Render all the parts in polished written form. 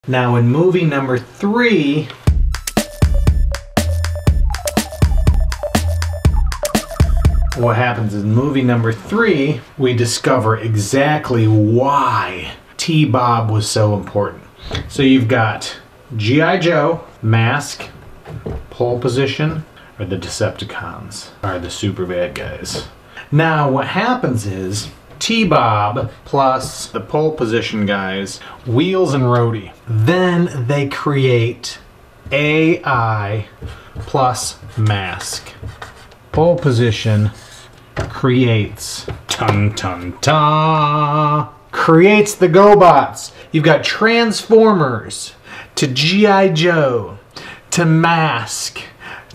Now in movie number 3, what happens in movie number 3, we discover exactly why T-Bob was so important. So you've got G.I. Joe, M.A.S.K, Pole Position, or the Decepticons are the super bad guys. Now what happens is T-Bob plus the Pole Position guys, Wheels and Rhodey. Then they create AI plus M.A.S.K. Pole Position creates creates the GoBots. You've got Transformers to G.I. Joe to M.A.S.K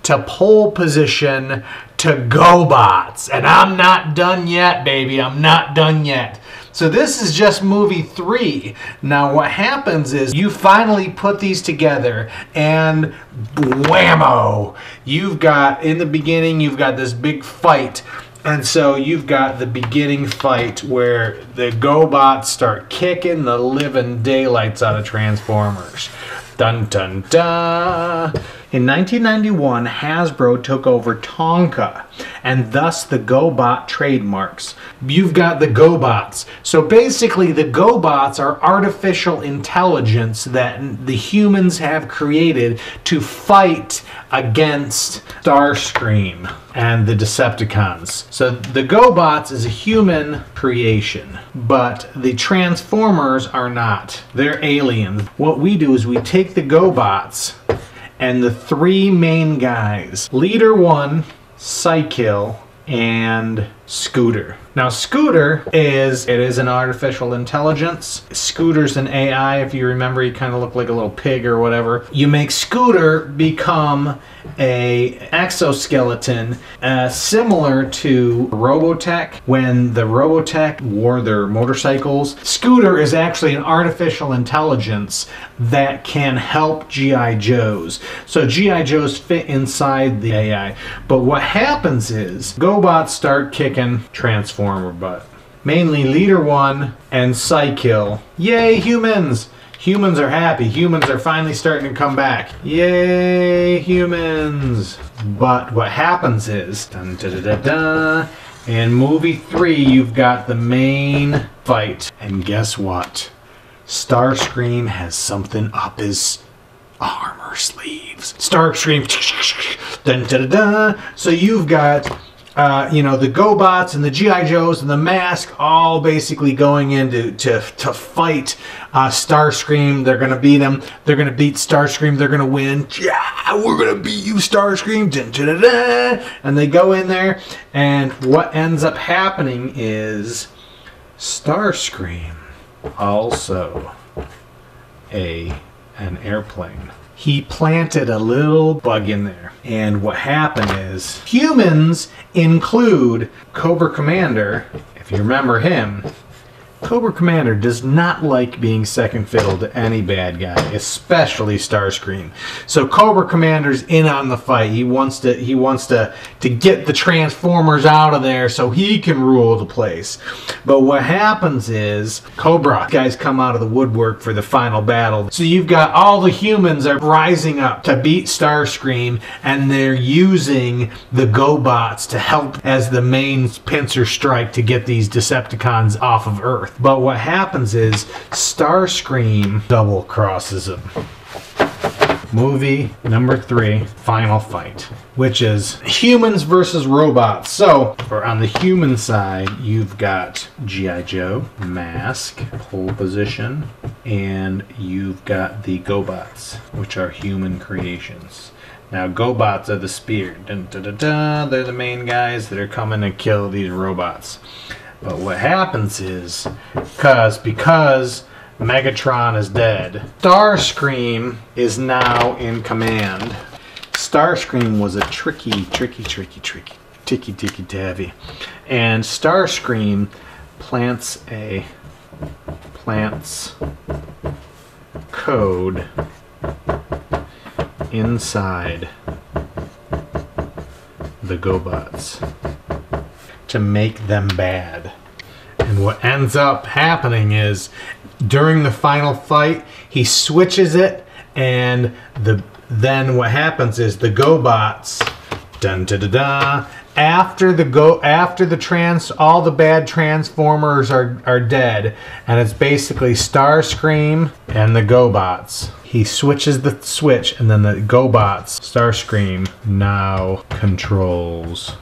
to Pole Position to GoBots. And I'm not done yet, baby. I'm not done yet. So this is just movie 3. Now what happens is you finally put these together and whammo! You've got, in the beginning, you've got this big fight. And so you've got the beginning fight where the GoBots start kicking the living daylights out of Transformers. Dun dun dun! In 1991, Hasbro took over Tonka, and thus the GoBot trademarks. You've got the GoBots. So basically, the GoBots are artificial intelligence that the humans have created to fight against Starscream and the Decepticons. So the GoBots is a human creation, but the Transformers are not. They're aliens. What we do is we take the GoBots and the 3 main guys, Leader 1, Psykill, and Scooter. Now Scooter is an artificial intelligence. Scooter's an AI. If you remember, he kind of looked like a little pig or whatever. You make Scooter become a exoskeleton similar to Robotech. When the Robotech wore their motorcycles, Scooter is actually an artificial intelligence that can help G.I. Joes. So G.I. Joes fit inside the AI. But what happens is GoBots start kicking Transformer butt. Mainly Leader 1 and Psykill. Yay, humans! Humans are happy. Humans are finally starting to come back. Yay, humans! But what happens is, dun, da, da, da, da, in movie 3, you've got the main fight. And guess what? Starscream has something up his armor sleeves. Starscream, dun, da, da, da. So you've got the GoBots and the G.I. Joes and the M.A.S.K all basically going in to fight Starscream. They're going to beat him. They're going to beat Starscream. They're going to win. Yeah, we're going to beat you, Starscream. Dun, da, da, da. And they go in there, and what ends up happening is Starscream, also an airplane. He planted a little bug in there. And what happened is, humans include Cobra Commander. If you remember him, Cobra Commander does not like being second fiddle to any bad guy, especially Starscream. So Cobra Commander's in on the fight. He wants to get the Transformers out of there so he can rule the place. But what happens is Cobra guys come out of the woodwork for the final battle. So you've got all the humans are rising up to beat Starscream, and they're using the GoBots to help as the main pincer strike to get these Decepticons off of Earth. But what happens is Starscream double crosses him. Movie number 3, final fight, which is humans versus robots. So, on the human side, you've got G.I. Joe, M.A.S.K, Pole Position, and you've got the GoBots, which are human creations. Now, GoBots are the spear. Dun, da, da, da. They're the main guys that are coming to kill these robots. But what happens is, because Megatron is dead, Starscream is now in command. Starscream was a ticky tacky. And Starscream plants code inside the GoBots to make them bad. And what ends up happening is, during the final fight, He switches it, and then what happens is the GoBots, dun da da da. After all the bad Transformers are dead, and it's basically Starscream and the GoBots. He switches the switch, and then the GoBots, Starscream now controls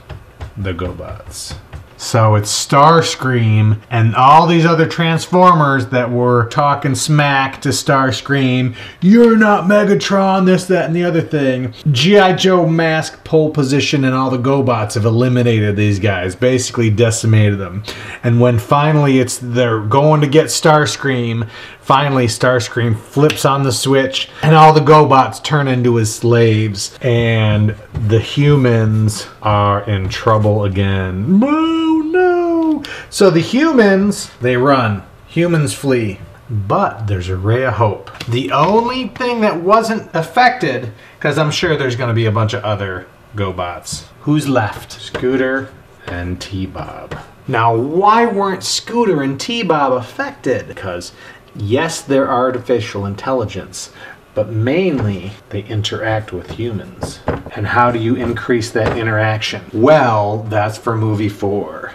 the GoBots. So it's Starscream and all these other Transformers that were talking smack to Starscream. You're not Megatron, this, that, and the other thing. G.I. Joe M.A.S.K pole position and all the GoBots have eliminated these guys, basically decimated them. And when finally they're going to get Starscream, finally Starscream flips on the switch and all the GoBots turn into his slaves. And the humans are in trouble again. No. So the humans, they run. Humans flee. But there's a ray of hope. The only thing that wasn't affected, because I'm sure there's going to be a bunch of other GoBots. Who's left? Scooter and T-Bob. Now, why weren't Scooter and T-Bob affected? Because, yes, they're artificial intelligence, but mainly they interact with humans. And how do you increase that interaction? Well, that's for movie 4.